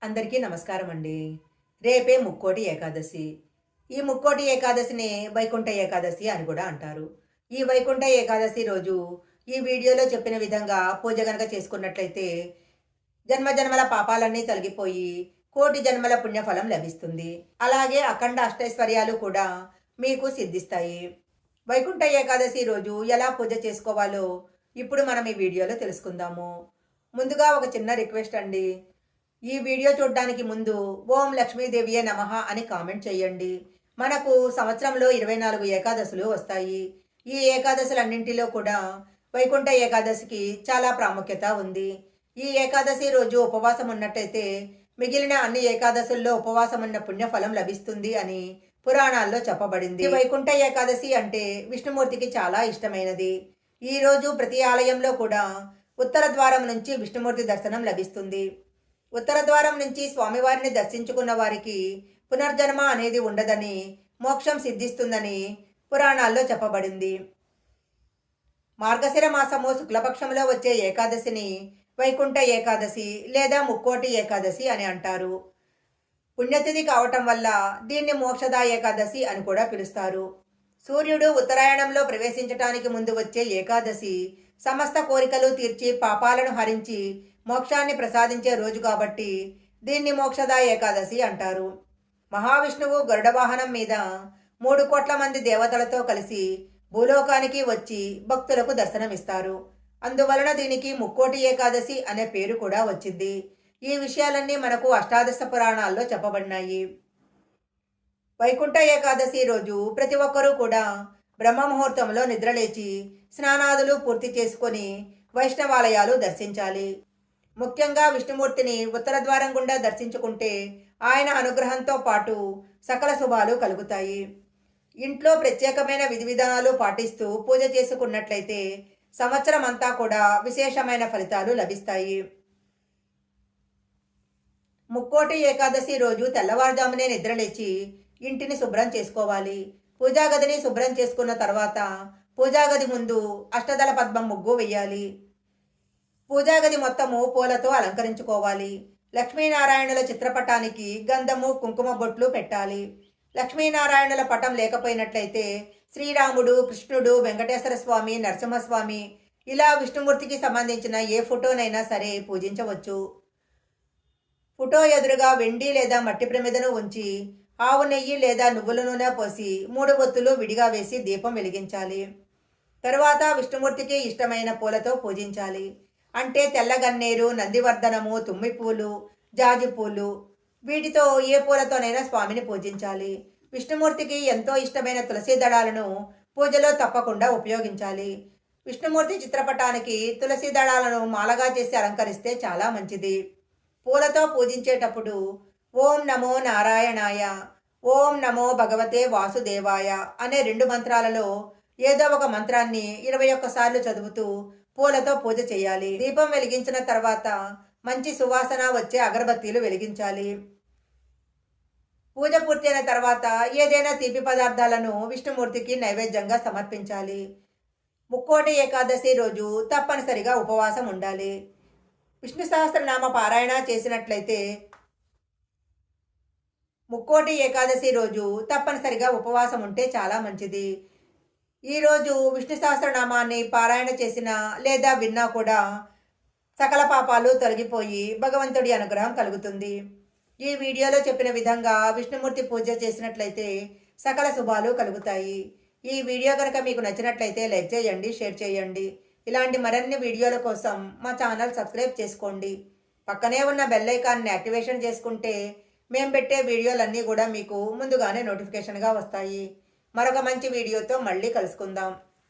అందరికీ నమస్కారం అండి. రేపే ముక్కోటి ఏకాదశి. ఈ ముక్కోటి ఏకాదశిని వైకుంఠ ఏకాదశి అని కూడా అంటారు. ఈ వైకుంఠ ఏకాదశి రోజు ఈ వీడియోలో చెప్పిన విధంగా పూజ గనక చేసుకున్నట్లయితే జన్మజన్మల పాపాలన్నీ తొలగిపోయి కోటి జన్మల పుణ్యఫలం లభిస్తుంది. అలాగే అఖండ అష్టైశ్వర్యాలు కూడా మీకు సిద్ధిస్తాయి. వైకుంఠ ఏకాదశి రోజు ఎలా పూజ చేసుకోవాలో ఇప్పుడు మనం ఈ వీడియోలో తెలుసుకుందాము. ముందుగా ఒక చిన్న రిక్వెస్ట్ అండి. ఈ వీడియో చూడడానికి ముందు ఓం లక్ష్మీదేవియే నమః అని కామెంట్ చేయండి. మనకు సంవత్సరంలో 24 ఏకాదశులు వస్తాయి. ఈ ఏకాదశులన్నింటిలో కూడా వైకుంఠ ఏకాదశికి చాలా ప్రాముఖ్యత ఉంది. ఈ ఏకాదశి రోజు ఉపవాసం ఉన్నట్టయితే మిగిలిన అన్ని ఏకాదశుల్లో ఉపవాసం ఉన్న పుణ్యఫలం లభిస్తుంది అని పురాణాల్లో చెప్పబడింది. ఈ వైకుంఠ ఏకాదశి అంటే విష్ణుమూర్తికి చాలా ఇష్టమైనది. ఈ రోజు ప్రతి ఆలయంలో కూడా ఉత్తర ద్వారం నుంచి విష్ణుమూర్తి దర్శనం లభిస్తుంది. ఉత్తర ద్వారం నుంచి స్వామివారిని దర్శించుకున్న వారికి పునర్జన్మ అనేది ఉండదని, మోక్షం సిద్ధిస్తుందని పురాణాల్లో చెప్పబడింది. మార్గశిర మాసము శుక్లపక్షంలో వచ్చే ఏకాదశిని వైకుంఠ ఏకాదశి లేదా ముక్కోటి ఏకాదశి అని అంటారు. పుణ్యతిథి కావటం వల్ల దీన్ని మోక్షద ఏకాదశి అని కూడా పిలుస్తారు. సూర్యుడు ఉత్తరాయణంలో ప్రవేశించటానికి ముందు వచ్చే ఏకాదశి సమస్త కోరికలు తీర్చి పాపాలను హరించి మోక్షాన్ని ప్రసాదించే రోజు కాబట్టి దీన్ని మోక్షద ఏకాదశి అంటారు. మహావిష్ణువు గరుడ వాహనం మీద 3 కోట్ల మంది దేవతలతో కలిసి భూలోకానికి వచ్చి భక్తులకు దర్శనమిస్తారు. అందువలన దీనికి ముక్కోటి ఏకాదశి అనే పేరు కూడా వచ్చింది. ఈ విషయాలన్నీ మనకు అష్టాదశ పురాణాల్లో చెప్పబడినాయి. వైకుంఠ ఏకాదశి రోజు ప్రతి ఒక్కరూ కూడా బ్రహ్మ ముహూర్తంలో నిద్రలేచి స్నానాదులు పూర్తి చేసుకొని వైష్ణవాలయాలు దర్శించాలి. ముఖ్యంగా విష్ణుమూర్తిని ఉత్తర ద్వారం గుండా దర్శించుకుంటే ఆయన అనుగ్రహంతో పాటు సకల శుభాలు కలుగుతాయి. ఇంట్లో ప్రత్యేకమైన విధి విధానాలు పాటిస్తూ పూజ చేసుకున్నట్లయితే సంవత్సరం అంతా కూడా విశేషమైన ఫలితాలు లభిస్తాయి. ముక్కోటి ఏకాదశి రోజు తెల్లవారుజామునే నిద్రలేచి ఇంటిని శుభ్రం చేసుకోవాలి. పూజాగదిని శుభ్రం చేసుకున్న తర్వాత పూజాగది ముందు అష్టదళ పద్మం ముగ్గు వేయాలి. పూజాగది మొత్తము పూలతో అలంకరించుకోవాలి. లక్ష్మీనారాయణుల చిత్రపటానికి గంధము కుంకుమ బొట్లు పెట్టాలి. లక్ష్మీనారాయణుల పటం లేకపోయినట్లయితే శ్రీరాముడు, కృష్ణుడు, వెంకటేశ్వర స్వామి, నరసింహస్వామి ఇలా విష్ణుమూర్తికి సంబంధించిన ఏ ఫోటోనైనా సరే పూజించవచ్చు. ఫోటో ఎదురుగా వెండి లేదా మట్టి ప్రమిదను ఉంచి ఆవు నెయ్యి లేదా నువ్వుల నూనె పోసి 3 ఒత్తులు విడిగా వేసి దీపం వెలిగించాలి. తరువాత విష్ణుమూర్తికి ఇష్టమైన పూలతో పూజించాలి. అంటే తెల్లగన్నేరు, నందివర్ధనము, తుమ్మిపూలు, జాజిపూలు వీటితో ఏ పూలతోనైనా స్వామిని పూజించాలి. విష్ణుమూర్తికి ఎంతో ఇష్టమైన తులసి దళాలను పూజలో తప్పకుండా ఉపయోగించాలి. విష్ణుమూర్తి చిత్రపటానికి తులసి దళాలను మాలగా చేసి అలంకరిస్తే చాలా మంచిది. పూలతో పూజించేటప్పుడు ఓం నమో నారాయణాయ, ఓం నమో భగవతే వాసుదేవాయ అనే 2 మంత్రాలలో ఏదో ఒక మంత్రాన్ని 21 సార్లు చదువుతూ పూలతో పూజ చేయాలి. దీపం వెలిగించిన తర్వాత మంచి సువాసన వచ్చే అగరబత్తీలు వెలిగించాలి. పూజ పూర్తయిన తర్వాత ఏదైనా తీపి పదార్థాలను విష్ణుమూర్తికి నైవేద్యంగా సమర్పించాలి. ముక్కోటి ఏకాదశి రోజు తప్పనిసరిగా ఉపవాసం ఉండాలి. విష్ణు సహస్రనామ పారాయణ చేసినట్లయితే ముక్కోటి ఏకాదశి రోజు తప్పనిసరిగా ఉపవాసం ఉంటే చాలా మంచిది. ఈరోజు విష్ణు సహస్రనామాన్ని పారాయణ చేసినా లేదా విన్నా కూడా సకల పాపాలు తొలగిపోయి భగవంతుడి అనుగ్రహం కలుగుతుంది. ఈ వీడియోలో చెప్పిన విధంగా విష్ణుమూర్తి పూజ చేసినట్లయితే సకల శుభాలు కలుగుతాయి. ఈ వీడియో కనుక మీకు నచ్చినట్లయితే లైక్ చేయండి, షేర్ చేయండి. ఇలాంటి మరిన్ని వీడియోల కోసం మా ఛానల్ సబ్స్క్రైబ్ చేసుకోండి. పక్కనే ఉన్న బెల్ ఐకాన్ని యాక్టివేషన్ చేసుకుంటే మేము పెట్టే వీడియోలన్నీ కూడా మీకు ముందుగానే నోటిఫికేషన్గా వస్తాయి. మరొక మంచి వీడియోతో మళ్ళీ కలుసుకుందాం.